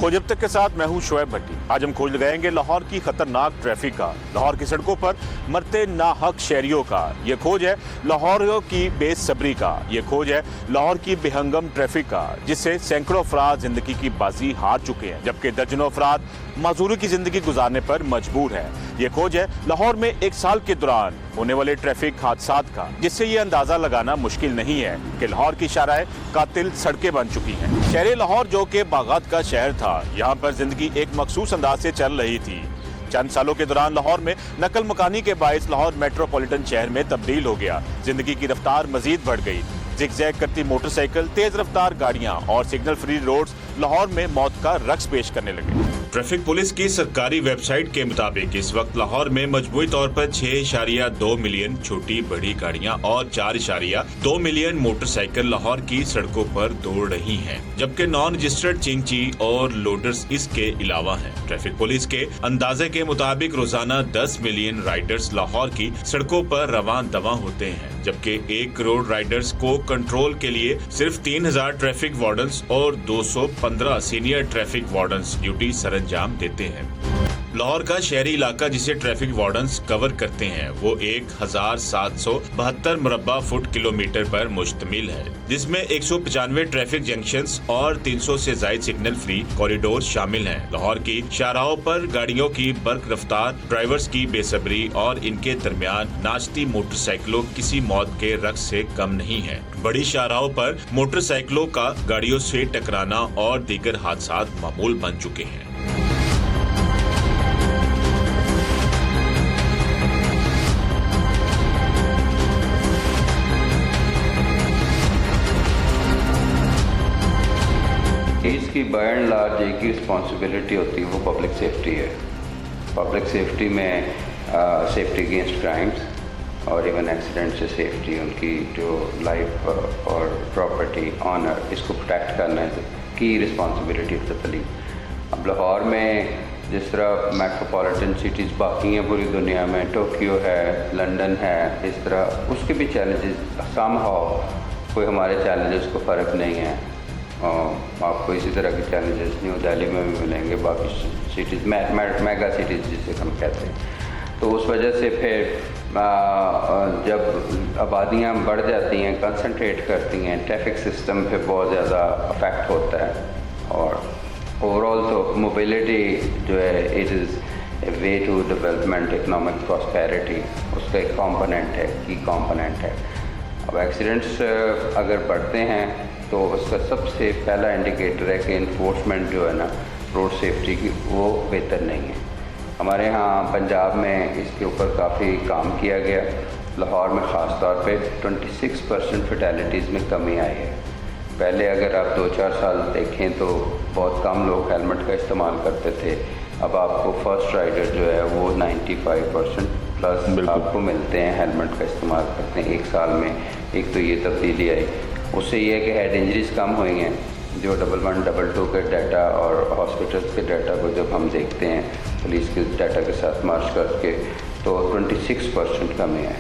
खोज अब तक के साथ मैं हूं शोएब भट्टी। आज हम खोज लगाएंगे लाहौर की खतरनाक ट्रैफिक का, लाहौर की सड़कों पर मरते नाहक शहरियों का। ये खोज है लाहौरियों की बेसब्री का, ये खोज है लाहौर की बेहंगम ट्रैफिक का, जिससे सैकड़ों अफराद जिंदगी की बाजी हार चुके हैं, जबकि दर्जनों अफराद मजदूरी की जिंदगी गुजारने पर मजबूर है। ये खोज है लाहौर में एक साल के दौरान होने वाले ट्रैफिक हादसात का, जिससे ये अंदाजा लगाना मुश्किल नहीं है कि लाहौर की शाराए कातिल सड़कें बन चुकी हैं। शहर लाहौर जो कि बागात का शहर था, यहाँ पर जिंदगी एक मखसूस अंदाज से चल रही थी। चंद सालों के दौरान लाहौर में नकल मकानी के बायस लाहौर मेट्रोपॉलिटन शहर में तब्दील हो गया। जिंदगी की रफ्तार मजीद बढ़ गई। जिगजैग करती मोटरसाइकिल, तेज रफ्तार गाड़ियां और सिग्नल फ्री रोड्स लाहौर में मौत का रक्स पेश करने लगे। ट्रैफिक पुलिस की सरकारी वेबसाइट के मुताबिक इस वक्त लाहौर में मजमूई तौर पर 6.2 मिलियन छोटी बड़ी गाड़ियां और 4.2 मिलियन मोटरसाइकिल लाहौर की सड़कों पर दौड़ रही हैं, जबकि नॉन रजिस्टर्ड चिंची और लोडर्स इसके अलावा हैं। ट्रैफिक पुलिस के अंदाजे के मुताबिक रोजाना 10 मिलियन राइडर्स लाहौर की सड़कों पर रवां दवा होते हैं, जबकि 1 करोड़ राइडर्स को कंट्रोल के लिए सिर्फ 3000 ट्रैफिक वार्डन्स और 215 सीनियर ट्रैफिक वार्डन्स ड्यूटी सरंजाम देते हैं। लाहौर का शहरी इलाका जिसे ट्रैफिक वार्डन्स कवर करते हैं वो 1772 मुरब्बा फुट किलोमीटर पर मुश्तमिल है, जिसमें 195 ट्रैफिक जंक्शंस और 300 से ज्यादा सिग्नल फ्री कॉरिडोर शामिल हैं। लाहौर की शाहराहों पर गाड़ियों की बर्क रफ्तार, ड्राइवर्स की बेसब्री और इनके दरमियान नाचती मोटरसाइकिलों किसी मौत के रक्स से कम नहीं है। बड़ी शाहराहों पर मोटरसाइकिलों का गाड़ियों से टकराना और दीगर हादसात मामूल बन चुके हैं। इसकी बाय एंड लार्ज एक ही रिस्पॉन्सिबिलिटी होती है, वो पब्लिक सेफ्टी है। पब्लिक सेफ्टी में सेफ्टी अगेंस्ट क्राइम्स और इवन एक्सीडेंट से सेफ्टी, उनकी जो लाइफ और प्रॉपर्टी ऑनर, इसको प्रोटेक्ट करना है की रिस्पॉन्सिबिलिटी ऑफ द पुलिस। अब लाहौर में जिस तरह मेट्रोपॉलिटन सिटीज़ बाकी हैं पूरी दुनिया में, टोक्यो है, लंदन है, इस तरह उसके भी चैलेंजेस समहाउ कोई हमारे चैलेंजेस को फ़र्क नहीं है। आपको इसी तरह के चैलेंजेस न्यू दिल्ली में भी मिलेंगे, बाकी सिटीज़ मेगा सिटीज़ जिसे हम कहते हैं। तो उस वजह से फिर जब आबादियाँ बढ़ जाती हैं, कंसंट्रेट करती हैं, ट्रैफिक सिस्टम पे बहुत ज़्यादा अफेक्ट होता है। और ओवरऑल तो मोबिलिटी जो है it is a way to development, economic prosperity, उसका एक कॉम्पोनेंट है, की कॉम्पोनेंट है। अब एक्सीडेंट्स अगर बढ़ते हैं तो उसका सबसे पहला इंडिकेटर है कि इन्फोर्समेंट जो है ना रोड सेफ्टी की, वो बेहतर नहीं है। हमारे यहाँ पंजाब में इसके ऊपर काफ़ी काम किया गया। लाहौर में ख़ास तौर पे 26% फैटेलिटीज़ में कमी आई है। पहले अगर आप 2-4 साल देखें तो बहुत कम लोग हेलमेट का इस्तेमाल करते थे। अब आपको फर्स्ट राइडर जो है वो 95% प्लस आपको मिलते हैं हेलमेट का इस्तेमाल करते हैं। 1 साल में एक तो ये तब्दीली आई, उससे ये है कि हेड इंजरीज़ कम हुई हैं। जो 11, 22 के डाटा और हॉस्पिटल्स के डाटा को जब हम देखते हैं पुलिस के डाटा के साथ मार्च करके, तो 26% कमी है।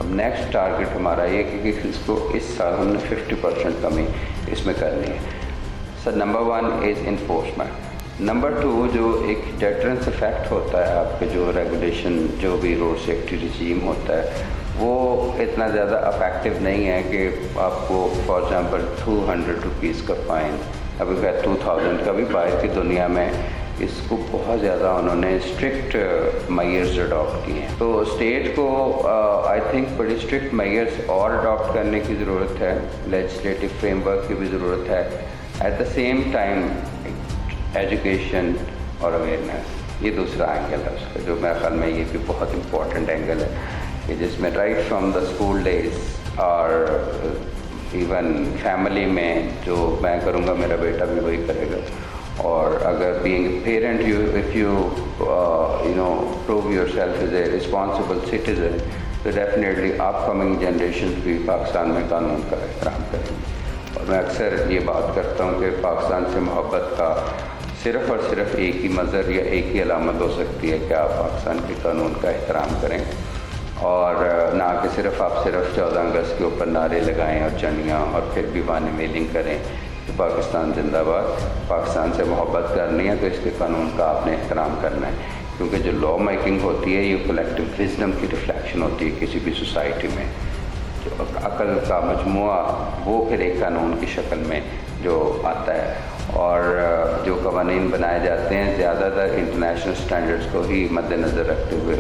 अब नेक्स्ट टारगेट हमारा ये कि इसको इस साल हमने 50% कमी इसमें करनी है। Sir number 1 is enforcement. Number 2 जो एक डेटरेंस इफेक्ट होता है, आपके जो रेगुलेशन जो भी रोड सेफ्टी रिजीम होता है वो इतना ज़्यादा अफेक्टिव नहीं है कि आपको फॉर एग्ज़ाम्पल 200 रुपीज़ का फ़ाइन, अभी खैर 2000 का भी बाहर की दुनिया में इसको बहुत ज़्यादा उन्होंने स्ट्रिक्ट मेजर्स अडॉप्ट किए हैं। तो स्टेट को आई थिंक बड़ी स्ट्रिक्ट मेजर्स और अडॉप्ट करने की ज़रूरत है, लेजिस्लेटिव फ्रेमवर्क की भी ज़रूरत है। At the same time education और अवेयरनेस, ये दूसरा एंगल है उसका, जो मेरे ख्याल में ये भी बहुत इम्पोर्टेंट एंगल है कि जिसमें right from the school days और इवन फैमिली में जो मैं करूँगा मेरा बेटा भी वही करेगा। और अगर being parent if you know prove yourself as a responsible citizen, तो डेफिनेटली अपकमिंग जनरेशन भी पाकिस्तान में कानून का एहतराम करेंगे। और मैं अक्सर ये बात करता हूँ कि पाकिस्तान से मोहब्बत का सिर्फ़ और सिर्फ एक ही मज़हर या एक ही अलामत हो सकती है कि आप पाकिस्तान के कानून का एहतराम करें, और ना कि सिर्फ आप 14 अगस्त के ऊपर नारे लगाएं और चंडियाँ और फिर भी बाने मेलिंग करें कि पाकिस्तान जिंदाबाद, पाकिस्तान से मोहब्बत करनी है तो इसके कानून का आपने एहतराम करना है, क्योंकि जो लॉ मेकिंग होती है ये कलेक्टिव विजडम की रिफ्लेक्शन होती है किसी भी सोसाइटी में। जो अकल का मजमुआ वो फिर एक कानून की शक्ल में जो आता है, और जो कवानीन बनाए जाते हैं ज़्यादातर इंटरनेशनल स्टैंडर्ड्स को ही मद्देनज़र रखते हुए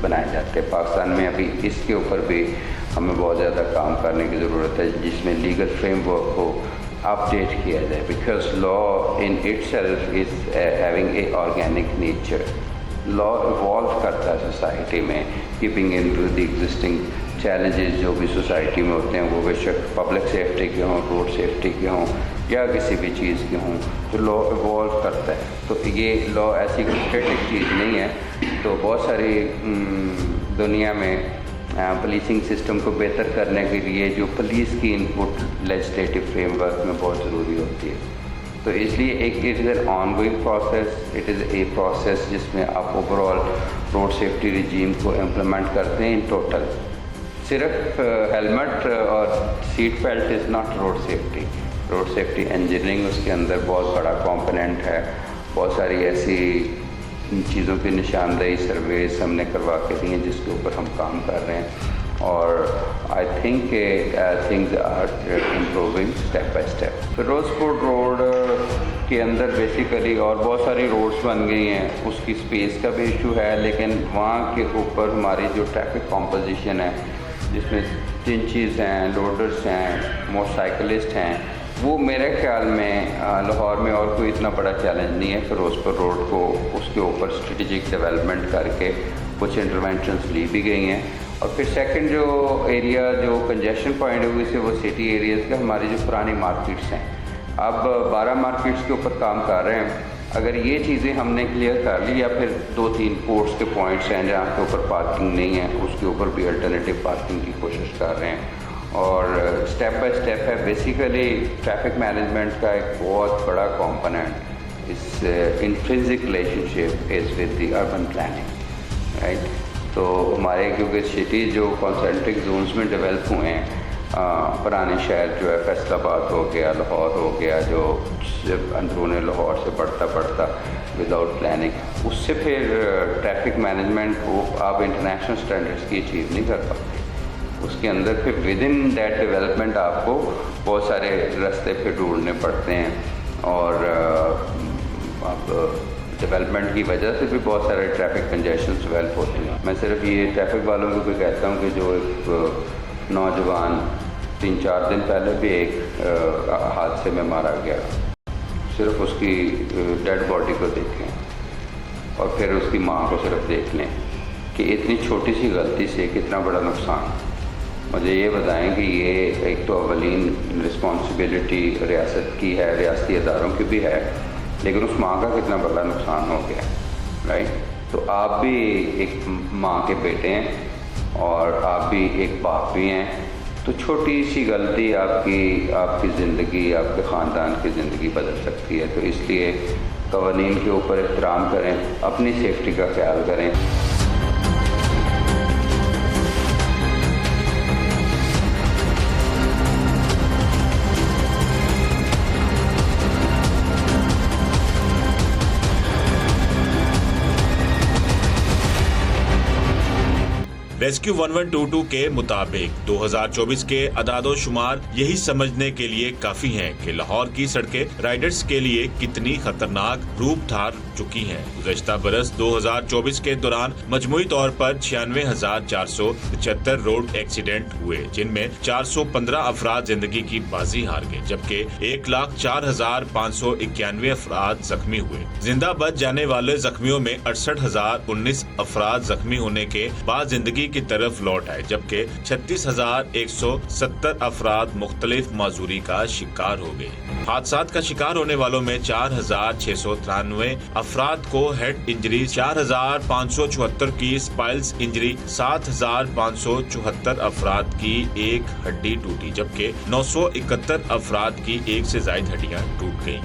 बनाए जाते हैं। पाकिस्तान में अभी इसके ऊपर भी हमें बहुत ज़्यादा काम करने की ज़रूरत है, जिसमें लीगल फ्रेमवर्क को अपडेट किया जाए, because law in itself is having a organic nature. Law evolve करता है सोसाइटी में, keeping in to the existing challenges जो भी सोसाइटी में होते हैं, वो बेशक पब्लिक सेफ्टी के हों, रोड सेफ्टी के हों या किसी भी चीज़ के हों, तो लॉ इवॉल्व करता है। तो ये लॉ ऐसी कोई स्टैटिक चीज़ नहीं है। तो बहुत सारी दुनिया में पुलिसिंग सिस्टम को बेहतर करने के लिए जो पुलिस की इनपुट लेजिस्लेटिव फ्रेमवर्क में बहुत ज़रूरी होती है। तो इसलिए it is an ongoing process, it is a process जिसमें आप ओवरऑल रोड सेफ्टी रिजीम को इम्प्लीमेंट करते हैं इन टोटल। सिर्फ हेलमेट और seat belt is not road safety. Road safety engineering उसके अंदर बहुत बड़ा कंपोनेंट है। बहुत सारी ऐसी चीज़ों की निशानदेही सर्वेस हमने करवा के दी हैं जिसके ऊपर हम काम कर रहे हैं, और I think things are improving step by step. Firozpur road के अंदर बेसिकली और बहुत सारी रोड्स बन गई हैं, उसकी स्पेस का भी इशू है, लेकिन वहाँ के ऊपर हमारी जो ट्रैफिक कॉम्पोजिशन है जिसमें जिंचीज़ हैं, लोडर्स हैं, मोटरसाइकिलिस्ट हैं, वो मेरे ख्याल में लाहौर में और कोई इतना बड़ा चैलेंज नहीं है। फिरोजपुर रोड को उसके ऊपर स्ट्रेटेजिक डेवलपमेंट करके कुछ इंटरवेंशंस ली भी गई हैं। और फिर सेकंड जो एरिया जो कंजेशन पॉइंट हुई से वो सिटी एरियाज़ का हमारी जो पुरानी मार्केट्स हैं, अब 12 मार्केट्स के ऊपर काम कर रहे हैं। अगर ये चीज़ें हमने क्लियर कर ली, या फिर 2-3 पोर्ट्स के पॉइंट्स हैं जहाँ के ऊपर पार्किंग नहीं है, उसके ऊपर भी अल्टरनेटिव पार्किंग की कोशिश कर रहे हैं। और स्टेप बाय स्टेप है। बेसिकली ट्रैफिक मैनेजमेंट का एक बहुत बड़ा कंपोनेंट इस intrinsic relationship is with the urban planning, right. तो हमारे क्योंकि सिटी जो कॉन्सेंट्रिक जोन्स में डेवलप हुए हैं, पुराने शहर जो है फैसलाबाद हो गया, लाहौर हो गया, जो अंदरूनी लाहौर से बढ़ता विदाउट प्लानिंग, उससे फिर ट्रैफिक मैनेजमेंट को आप इंटरनेशनल स्टैंडर्ड्स की अचीव नहीं कर पाते। उसके अंदर फिर विद इन दैट डेवलपमेंट आपको बहुत सारे रास्ते फिर ढूंढने पड़ते हैं, और अब डेवलपमेंट की वजह से भी बहुत सारे ट्रैफिक कंजेशन डेवलप होते हैं। मैं सिर्फ ये ट्रैफिक वालों को भी कहता हूँ कि जो एक नौजवान 3-4 दिन पहले भी एक हादसे में मारा गया, सिर्फ उसकी डेड बॉडी को देखें और फिर उसकी माँ को सिर्फ देख लें कि इतनी छोटी सी गलती से कितना बड़ा नुकसान। मुझे ये बताएं कि ये एक तो अवलीन रिस्पॉन्सिबिलिटी रियासत की है, रियासती अदारों की भी है, लेकिन उस माँ का कितना बड़ा नुकसान हो गया, राइट। तो आप भी एक माँ के बेटे हैं और आप भी एक बाप भी हैं, तो छोटी सी गलती आपकी ज़िंदगी, आपके ख़ानदान की ज़िंदगी बदल सकती है। तो इसलिए क़वानीन के ऊपर एहतराम करें, अपनी सेफ्टी का ख्याल करें। रेस्क्यू 1122 के मुताबिक 2024 के अदादो-शुमार यही समझने के लिए काफी हैं कि लाहौर की सड़कें राइडर्स के लिए कितनी खतरनाक रूप धार चुकी हैं। गुज़श्ता बरस 2024 के दौरान मजमूई तौर पर 96,475 रोड एक्सीडेंट हुए, जिनमें 415 अफराद जिंदगी की बाजी हार गए, जबकि 1,04,591 अफराद जख्मी हुए। जिंदा बच जाने वाले जख्मियों में 68,019 अफराद जख्मी होने के बाद जिंदगी की तरफ लौट आए, जबकि 36,170 अफराद मुख्तलिफ माजूरी का शिकार हो गए। हादसात का शिकार होने वालों में 4,693 अफराद को हेड इंजरी, 4,574 की स्पाइल्स इंजरी, 7,574 अफराद की एक हड्डी टूटी, जबकि 971 अफराद की एक से ज्यादा हड्डियां टूट गयी।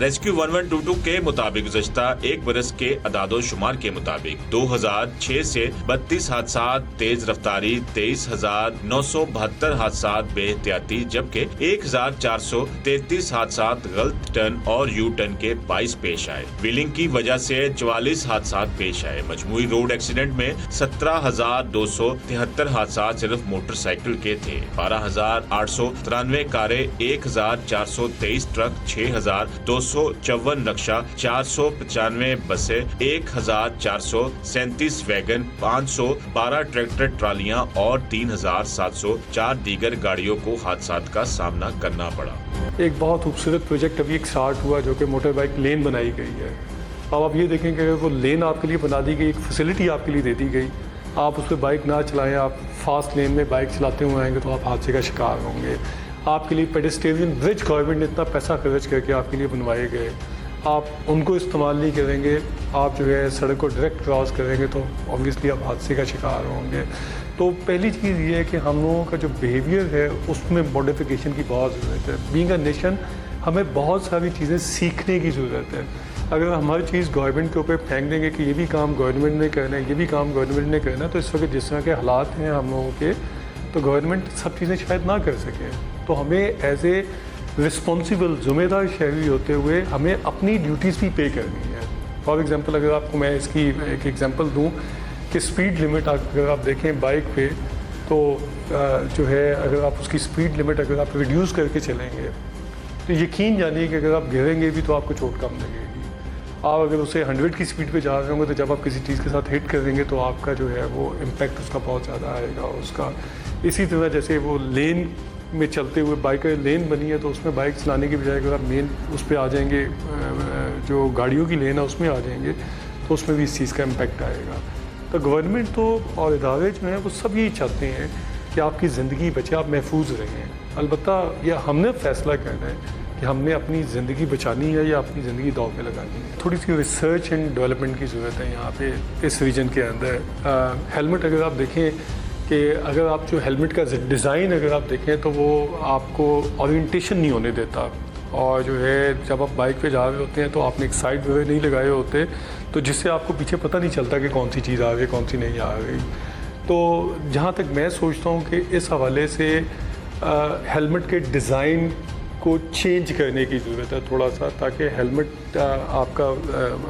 रेस्क्यू 1122 के मुताबिक गुज़श्ता एक बरस के अदादो-शुमार के मुताबिक 2006 से 32 हादसा तेज रफ्तारी, 23,972 हादसा बेहतियाती, जबकि 1,433 हादसा गलत टर्न और यू टर्न के 22 पेश आए। व्हीलिंग की वजह से 44 हादसा पेश आए। मजमूई रोड एक्सीडेंट में 17,273 हादसा सिर्फ मोटरसाइकिल के थे। 12,893 कारें, 1,423 ट्रक, 6,254 नक्शा, 495 बसें, 1,437 वैगन, 512 ट्रैक्टर ट्रालियां और 3,704 दीगर गाड़ियों को हादसात का सामना करना पड़ा। एक बहुत खूबसूरत प्रोजेक्ट अभी एक स्टार्ट हुआ जो कि मोटर बाइक लेन बनाई गई है। अब आप ये देखें कि वो लेन आपके लिए बना दी गई, एक फैसिलिटी आपके लिए दे दी गई, आप उस पर बाइक ना चलाएं, आप फास्ट लेन में बाइक चलाते हुए आएंगे तो आप हादसे का शिकार होंगे। आपके लिए पेडेस्ट्रियन ब्रिज गवर्नमेंट ने इतना पैसा खर्च करके आपके लिए बनवाए गए, आप उनको इस्तेमाल नहीं करेंगे, आप जो है सड़क को डायरेक्ट क्रॉस करेंगे तो ऑब्वियसली आप हादसे का शिकार होंगे। तो पहली चीज़ ये है कि हम लोगों का जो बिहेवियर है उसमें मॉडिफिकेशन की बहुत ज़रूरत है। बीइंग अ नेशन हमें बहुत सारी चीज़ें सीखने की ज़रूरत है। अगर हम हर चीज़ गवर्नमेंट के ऊपर फेंक देंगे कि ये भी काम गवर्नमेंट ने करना है, ये भी काम गवर्नमेंट ने करना है, तो इस वक्त जिस तरह के हालात हैं हम लोगों के, तो गवर्नमेंट सब चीज़ें शायद ना कर सके। तो हमें एज ए रिस्पॉन्सिबल ज़िम्मेदार शहरी होते हुए हमें अपनी ड्यूटीज़ भी पे करनी है। फॉर एग्ज़ाम्पल अगर आपको मैं इसकी एक एग्ज़ाम्पल दूँ कि स्पीड लिमिट अगर आप देखें बाइक पे, तो जो है अगर आप उसकी स्पीड लिमिट अगर आप रिड्यूस करके चलेंगे तो यकीन जानिए कि अगर आप गिरेंगे भी तो आपको चोट कम लगेगी। आप अगर उसे 100 की स्पीड पे जा रहे होंगे तो जब आप किसी चीज़ के साथ हिट करेंगे तो आपका जो है वो इम्पैक्ट उसका बहुत ज़्यादा आएगा उसका। इसी तरह जैसे वो लेन में चलते हुए बाइक लेन बनी है तो उसमें बाइक चलाने की बजाय अगर आप मेन उस पर आ जाएंगे, जो गाड़ियों की लेन है उसमें आ जाएंगे तो उसमें भी इस चीज़ का इम्पैक्ट आएगा। तो गवर्नमेंट तो और इदारे जो हैं वो सब यही चाहते हैं कि आपकी ज़िंदगी बचे, आप महफूज रहें। अलबत्ता यह हमने फैसला करना है कि हमने अपनी ज़िंदगी बचानी है या अपनी ज़िंदगी दाव पे लगानी है। थोड़ी सी रिसर्च एंड डेवलपमेंट की ज़रूरत है यहाँ पे इस रीजन के अंदर। हेलमेट अगर आप देखें कि अगर आप जो हेलमेट का डिज़ाइन अगर आप देखें तो वो आपको ओरिएंटेशन नहीं होने देता, और जो है जब आप बाइक पे जा रहे होते हैं तो आपने एक साइड वगैरह नहीं लगाए होते, तो जिससे आपको पीछे पता नहीं चलता कि कौन सी चीज़ आ गई कौन सी नहीं आ गई। तो जहाँ तक मैं सोचता हूँ कि इस हवाले से हेलमेट के डिज़ाइन को चेंज करने की ज़रूरत है थोड़ा सा, ताकि हेलमेट आपका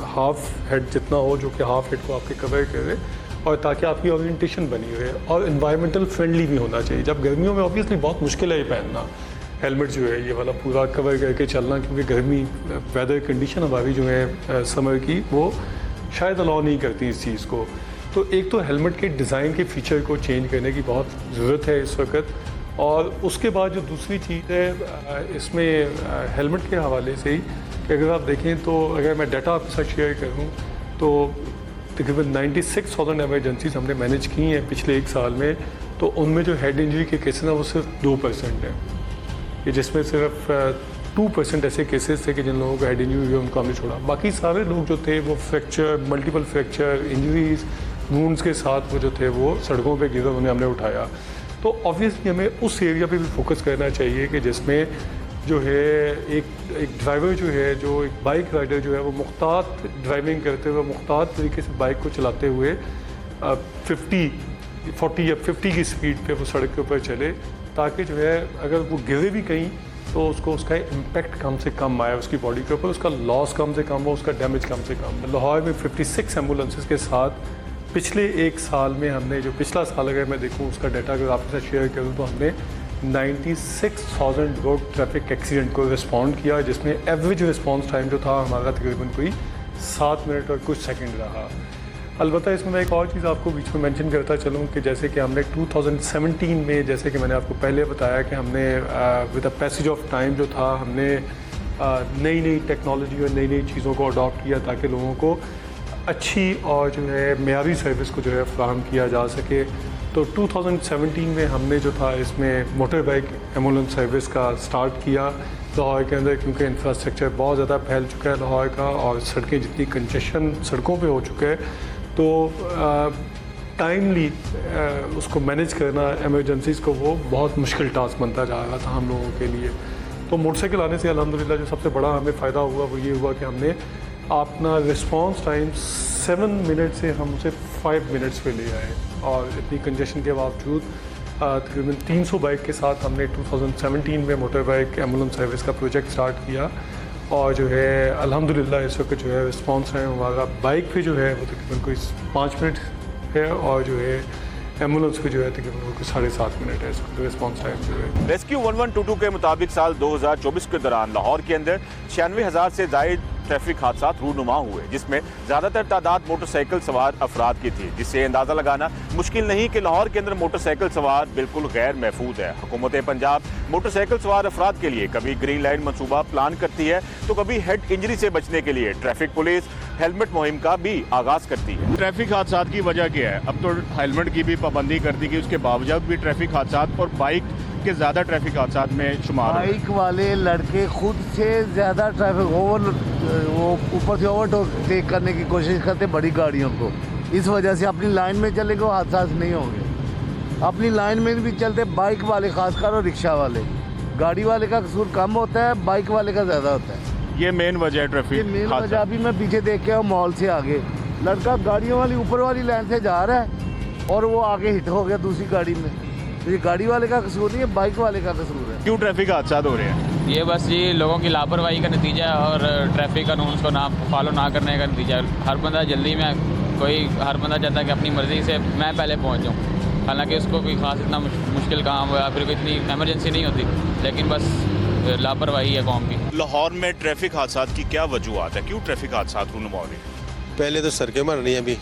हाफ हेड जितना हो जो कि हाफ हेड को आपके कवर करे, और ताकि आपकी ओरिएंटेशन बनी रहे, और इन्वायरमेंटल फ्रेंडली भी होना चाहिए। जब गर्मियों में ऑब्वियसली बहुत मुश्किल है ये पहनना हेलमेट जो है ये वाला पूरा कवर करके चलना, क्योंकि गर्मी वेदर कंडीशन हमारी जो है समर की वो शायद अलाउ नहीं करती इस चीज़ को। तो एक तो हेलमेट के डिज़ाइन के फ़ीचर को चेंज करने की बहुत ज़रूरत है इस वक्त, और उसके बाद जो दूसरी चीज़ है इसमें हेलमेट के हवाले से ही कि अगर आप देखें तो अगर मैं डाटा आपके साथ शेयर करूँ तो तकरीबन 96,000 एमरजेंसीज हमने मैनेज की हैं पिछले एक साल में, तो उनमें जो हेड इंजरी के केसेस हैं वो सिर्फ 2% हैं, कि जिसमें सिर्फ 2% ऐसे केसेस थे कि जिन लोगों को हेड इंजरी हुई उनको हमने छोड़ा। बाकी सारे लोग जो थे वो fracture, multiple fracture, injuries, wounds के साथ वो जो थे वो सड़कों पे गिरे, उन्हें हमने उठाया। तो ऑब्वियसली हमें उस एरिया पे भी फोकस करना चाहिए कि जिसमें जो है एक ड्राइवर जो है, जो एक बाइक राइडर जो है वो मुख्तात ड्राइविंग करते हुए, मुख्तात तरीके से बाइक को चलाते हुए 40 या 50 की स्पीड पे वो सड़क के ऊपर चले, ताकि जो है अगर वो गिरे भी कहीं तो उसको उसका इम्पैक्ट कम से कम आए उसकी बॉडी के ऊपर, उसका लॉस कम से कम हो, उसका डैमेज कम से कम। लाहौर में 56 एम्बुलेंसेस के साथ पिछले एक साल में हमने, जो पिछला साल अगर मैं देखूँ उसका डाटा अगर आपके साथ शेयर करूँ, तो हमने 96,000 रोड ट्रैफिक एक्सीडेंट को रिस्पॉन्ड किया, जिसमें एवरेज रिस्पॉन्स टाइम जो था हमारा तकरीबन कोई 7 मिनट और कुछ सेकंड रहा। अलबत्ता इसमें मैं एक और चीज़ आपको बीच में मेंशन करता चलूँ कि जैसे कि हमने 2017 में, जैसे कि मैंने आपको पहले बताया कि हमने with the passage of time जो था हमने नई नई टेक्नोलॉजी और नई नई चीज़ों को अडॉप्ट किया ताकि लोगों को अच्छी और जो है मेयारी सर्विस को जो है फ्राहम किया जा सके। तो 2017 में हमने जो था इसमें मोटर बाइक एम्बुलेंस सर्विस का स्टार्ट किया लाहौर के अंदर, क्योंकि इंफ्रास्ट्रक्चर बहुत ज़्यादा फैल चुका है लाहौर का, और सड़कें जितनी कंजेशन सड़कों पे हो चुका है, तो टाइमली उसको मैनेज करना इमरजेंसीज़ को वो बहुत मुश्किल टास्क बनता जा रहा था हम लोगों के लिए। तो मोटरसाइकिल आने से अल्हम्दुलिल्लाह जो सबसे बड़ा हमें फ़ायदा हुआ वो ये हुआ कि हमने अपना रिस्पांस टाइम 7 मिनट से हम उसे 5 मिनट्स पे ले आए, और इतनी कंजेशन के बावजूद तकरीबन 300 बाइक के साथ हमने 2017 में मोटर बाइक एम्बुलेंस सर्विस का प्रोजेक्ट स्टार्ट किया। और जो है अल्हम्दुलिल्लाह इस वक्त जो है रिस्पांस टाइम हमारा बाइक पे जो है वो तकरीबन कोई 5 मिनट है, और जो है एम्बुलेंस पे जो है तकरीबन वो कोई 7.5 मिनट है इसका रिस्पांस टाइम जो है। रेस्क्यू 1122 के मुताबिक साल 2024 के दौरान लाहौर के अंदर 96,000 से जायद ट्रैफिक हादसा रूनुमा हुए, जिसमें ज़्यादातर तादाद मोटरसाइकिल सवार अफराद की थी, जिससे अंदाज़ा लगाना मुश्किल नहीं कि लाहौर के अंदर मोटरसाइकिल सवार बिल्कुल गैर महफूज है। हुकूमत पंजाब मोटरसाइकिल सवार अफराद के लिए कभी ग्रीन लाइन मनसूबा प्लान करती है तो कभी हेड इंजरी से बचने के लिए ट्रैफिक पुलिस हेलमेट मुहिम का भी आगाज करती है। ट्रैफिक हादसा की वजह क्या है? अब तो हेलमेट की भी पाबंदी कर दी गई, उसके बावजूद भी ट्रैफिक हादसा और बाइक के ज़्यादा ट्रैफिक हादसा में शुमार है। बाइक वाले लड़के खुद से ज़्यादा ट्रैफिक वो ऊपर से ओवरटेक करने की कोशिश करते बड़ी गाड़ियों को, इस वजह से अपनी लाइन में चलेंगे वो हादसा नहीं होंगे। अपनी लाइन में भी चलते बाइक वाले खासकर और रिक्शा वाले, गाड़ी वाले का कसूर कम होता है, बाइक वाले का ज़्यादा होता है। ये मेन वजह है ट्रैफिक। ये मेन वजह अभी मैं पीछे देख के मॉल से आगे लड़का गाड़ियों वाली ऊपर वाली लाइन से जा रहा है और वो आगे हिट हो गया दूसरी गाड़ी में। तो ये गाड़ी वाले का कसूर नहीं है, बाइक वाले का कसूर है। क्यों ट्रैफिक हादसा हो रहे हैं? ये बस ये लोगों की लापरवाही का नतीजा है और ट्रैफिक कानून को ना फॉलो ना करने का नतीजा है। हर बंदा जल्दी में हर बंदा चाहता है कि अपनी मर्ज़ी से मैं पहले पहुंच जाऊँ, हालांकि उसको कोई ख़ास इतना मुश्किल काम हो या फिर कोई इतनी एमरजेंसी नहीं होती, लेकिन बस लापरवाही है कौम की। लाहौर में ट्रैफिक हादसा की क्या वजूहत है? क्यों ट्रैफिक हादसा रूनुमा हो रहे हैं? पहले तो सड़कें बन रही हैं, अभी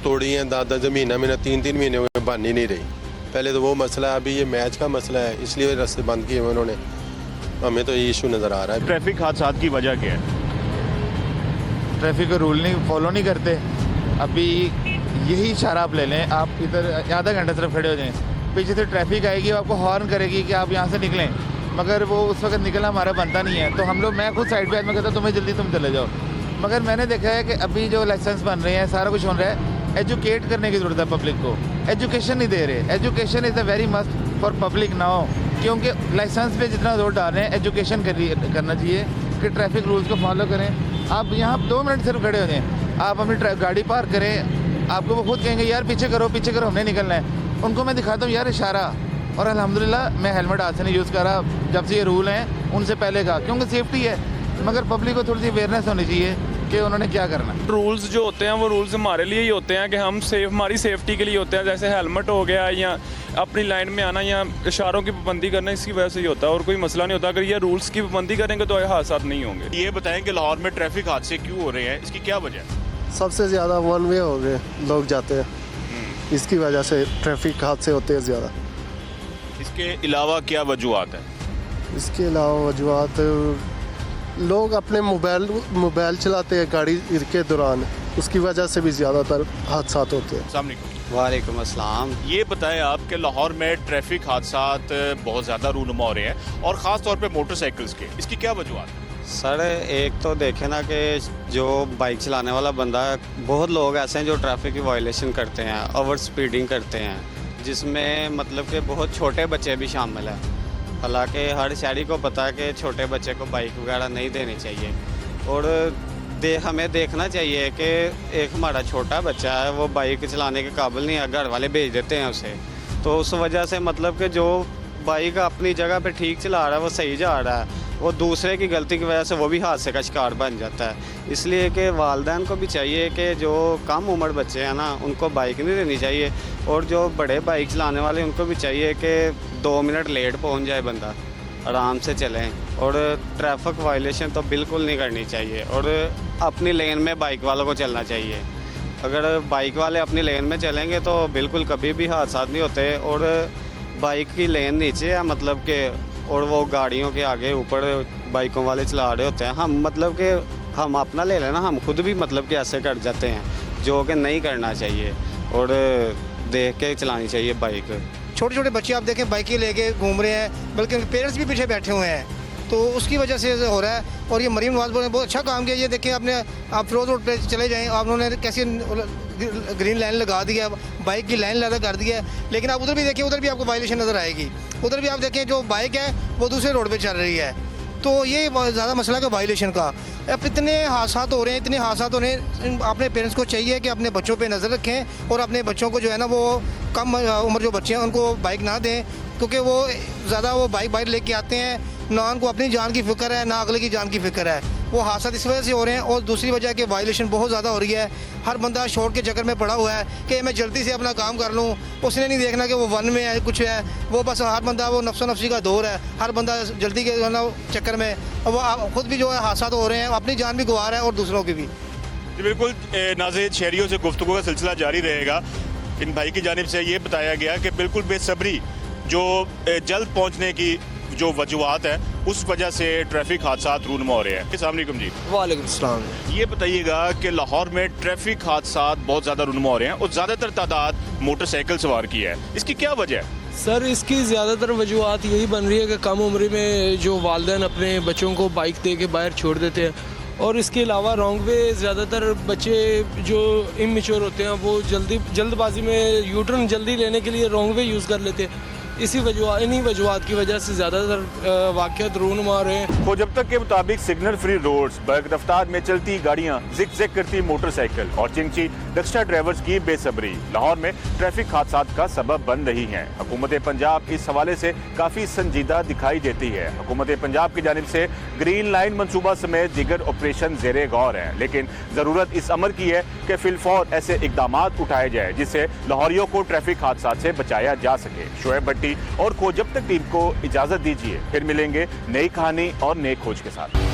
तोड़ी हैं 10-10 महीना 3-3 महीने हुए बन ही नहीं रही। पहले तो वो मसला है, अभी ये मैच का मसला है, इसलिए रास्ते बंद किए हुए उन्होंने। हमें तो ये इशू नज़र आ रहा है। ट्रैफिक हादसा की वजह क्या है? ट्रैफिक का रूल नहीं फॉलो नहीं करते। अभी यही इशारा आप ले लें, आप इधर आधा घंटा सिर्फ खड़े हो जाएं, पीछे से ट्रैफिक आएगी, आपको हॉर्न करेगी कि आप यहाँ से निकलें, मगर वो उस वक्त निकलना हमारा बनता नहीं है। तो हम लोग, मैं खुद साइड पे आदमी कहता हूँ तुम्हें जल्दी तुम चले जाओ, मगर मैंने देखा है कि अभी जो लाइसेंस बन रहे हैं, सारा कुछ हो रहा है, एजुकेट करने की ज़रूरत है पब्लिक को। एजुकेशन नहीं दे रहे। Education is a very must for public now, क्योंकि लाइसेंस पे जितना जोर डाल रहे हैं एजुकेशन करना चाहिए कि ट्रैफिक रूल्स को फॉलो करें। आप यहाँ 2 मिनट सिर्फ खड़े हो जाएं, आप अपनी गाड़ी पार्क करें, आपको वो खुद कहेंगे यार पीछे करो हमने निकलना है। उनको मैं दिखाता हूँ यार इशारा, और अल्हम्दुलिल्लाह मैं हेलमेट आज से नहीं यूज़ करा, जब से ये रूल हैं उनसे पहले का, क्योंकि सेफ्टी है, मगर पब्लिक को थोड़ी सी अवेयरनेस होनी चाहिए कि उन्होंने क्या करना। रूल्स जो होते हैं वो रूल्स हमारे लिए ही होते हैं कि हम हमारी सेफ्टी के लिए होते हैं, जैसे हेलमेट हो गया या अपनी लाइन में आना या इशारों की पाबंदी करना, इसकी वजह से ही होता है और कोई मसला नहीं होता। अगर ये रूल्स की पाबंदी करेंगे तो हादसा नहीं होंगे। ये बताएं कि लाहौर में ट्रैफिक हादसे क्यों हो रहे हैं, इसकी क्या वजह है? सबसे ज़्यादा वन वे हो गए, लोग जाते हैं, इसकी वजह से ट्रैफिक हादसे होते हैं ज़्यादा। इसके अलावा क्या वजूहत है? इसके अलावा वजूहत, लोग अपने मोबाइल चलाते हैं गाड़ी के दौरान, उसकी वजह से भी ज़्यादातर हादसा होते हैं। अस्सलाम वालेकुम। वालेकुम अस्सलाम। ये बताएं आप कि लाहौर में ट्रैफिक हादसा बहुत ज़्यादा रूनुमा हो रहे हैं और ख़ास तौर पे मोटरसाइकिल्स के, इसकी क्या वजूहत है? सर एक तो देखें ना कि जो बाइक चलाने वाला बंदा है, बहुत लोग ऐसे हैं जो ट्रैफिक की वायलेशन करते हैं, ओवर स्पीडिंग करते हैं, जिसमें मतलब कि बहुत छोटे बच्चे भी शामिल हैं। हालांकि हर शहरी को पता है कि छोटे बच्चे को बाइक वगैरह नहीं देनी चाहिए, और हमें देखना चाहिए कि एक हमारा छोटा बच्चा है वो बाइक चलाने के काबिल नहीं है, घर वाले भेज देते हैं उसे, तो उस वजह से मतलब कि जो बाइक अपनी जगह पे ठीक चला रहा है, वो सही जा रहा है, वो दूसरे की गलती की वजह से वो भी हादसे का शिकार बन जाता है। इसलिए कि वालिदैन को भी चाहिए कि जो कम उम्र बच्चे हैं ना, उनको बाइक नहीं देनी चाहिए, और जो बड़े बाइक चलाने वाले उनको भी चाहिए कि 2 मिनट लेट पहुंच जाए बंदा, आराम से चलें, और ट्रैफिक वायलेशन तो बिल्कुल नहीं करनी चाहिए, और अपनी लेन में बाइक वालों को चलना चाहिए। अगर बाइक वाले अपनी लेन में चलेंगे तो बिल्कुल कभी भी हादसा नहीं होते, और बाइक की लेन नीचे है मतलब कि, और वो गाड़ियों के आगे ऊपर बाइकों वाले चला रहे होते हैं, हम मतलब कि हम अपना ले लेना, हम खुद भी मतलब कि ऐसे कर जाते हैं, जो कि नहीं करना चाहिए, और देख के चलानी चाहिए बाइक। छोटे छोटे बच्चे आप देखें बाइकें लेके घूम रहे हैं, बल्कि उनके पेरेंट्स भी पीछे बैठे हुए हैं, तो उसकी वजह से हो रहा है। और ये मरीम नवाज ने बहुत अच्छा काम किया। ये देखें आप फिरोज रोड पे चले जाएं, आप उन्होंने कैसे ग्रीन लाइन लगा दिया, बाइक की लाइन लगा कर दिया, लेकिन आप उधर भी देखें, उधर भी आपको वायलेशन नज़र आएगी। उधर भी आप देखें जो बाइक है वो दूसरे रोड पे चल रही है, तो ये ज़्यादा मसला का वायलेशन का। अब इतने हादसा हो रहे हैं, अपने पेरेंट्स को चाहिए कि अपने बच्चों पे नज़र रखें और अपने बच्चों को जो है ना वो कम उम्र जो बच्चे हैं उनको बाइक ना दें, क्योंकि वो ज़्यादा वो बाइक लेके आते हैं, ना उनको अपनी जान की फ़िक्र है ना अगले की जान की फ़िक्र है। वो हादसा इस वजह से हो रहे हैं। और दूसरी वजह कि वायलेशन बहुत ज़्यादा हो रही है। हर बंदा शॉर्ट के चक्कर में पड़ा हुआ है कि मैं जल्दी से अपना काम कर लूँ, उसने नहीं देखना कि वो वन में है कुछ है, वो बस हर बंदा वो नफ्सो नफ्सी का दौर है, हर बंदा जल्दी के चक्कर में वो खुद भी जो है हादसा तो हो रहे हैं, अपनी जान भी गंवा रहा है और दूसरों की भी। जी बिल्कुल, नाज़रीन शहरियों से गुफ्तगू का सिलसिला जारी रहेगा। इन भाई की जानिब से ये बताया गया कि बिल्कुल बेसब्री जो जल्द पहुंचने की जो वजूहत है उस वजह से ट्रैफिक हादसा रूनमा हो रहे हैं। अस्सलाम वालेकुम जी। वालेकुम सलाम। ये बताइएगा कि लाहौर में ट्रैफिक हादसा बहुत ज़्यादा रूनमा हो रहे हैं और ज़्यादातर तादाद मोटरसाइकिल सवार की है, इसकी क्या वजह है? सर इसकी ज़्यादातर वजूहत यही बन रही है कि कम उम्र में जो वालिदैन अपने बच्चों को बाइक दे के बाहर छोड़ देते हैं, और इसके अलावा रॉन्ग वे ज़्यादातर बच्चे जो इमेच्योर होते हैं वो जल्दबाजी में यूटर्न जल्दी लेने के लिए रॉन्ग वे यूज़ कर लेते हैं। इन्हीं वजूहत की वजह से ज़्यादातर वाक़यात रूनुमा रहे हैं। तो जब तक के मुताबिक सिग्नल फ्री रोड्स, बर्क रफ्तार में चलती गाड़ियां, जिग करती मोटरसाइकिल और चिंची रिक्शा ड्राइवर्स की बेसब्री लाहौर में ट्रैफिक हादसात का सबब बन रही हैं। हुकूमत पंजाब इस हवाले से काफ़ी संजीदा दिखाई देती है। हुकूमत पंजाब की जानिब से ग्रीन लाइन मनसूबा समेत दीगर ऑपरेशन जेरे गौर हैं, लेकिन ज़रूरत इस अमर की है कि फिलफौर ऐसे इकदाम उठाए जाए जिससे लाहौरियों को ट्रैफिक हादसात से बचाया जा सके। शोएब भट्टी और खोज जब तक टीम को इजाजत दीजिए, फिर मिलेंगे नई कहानी और नई खोज के साथ।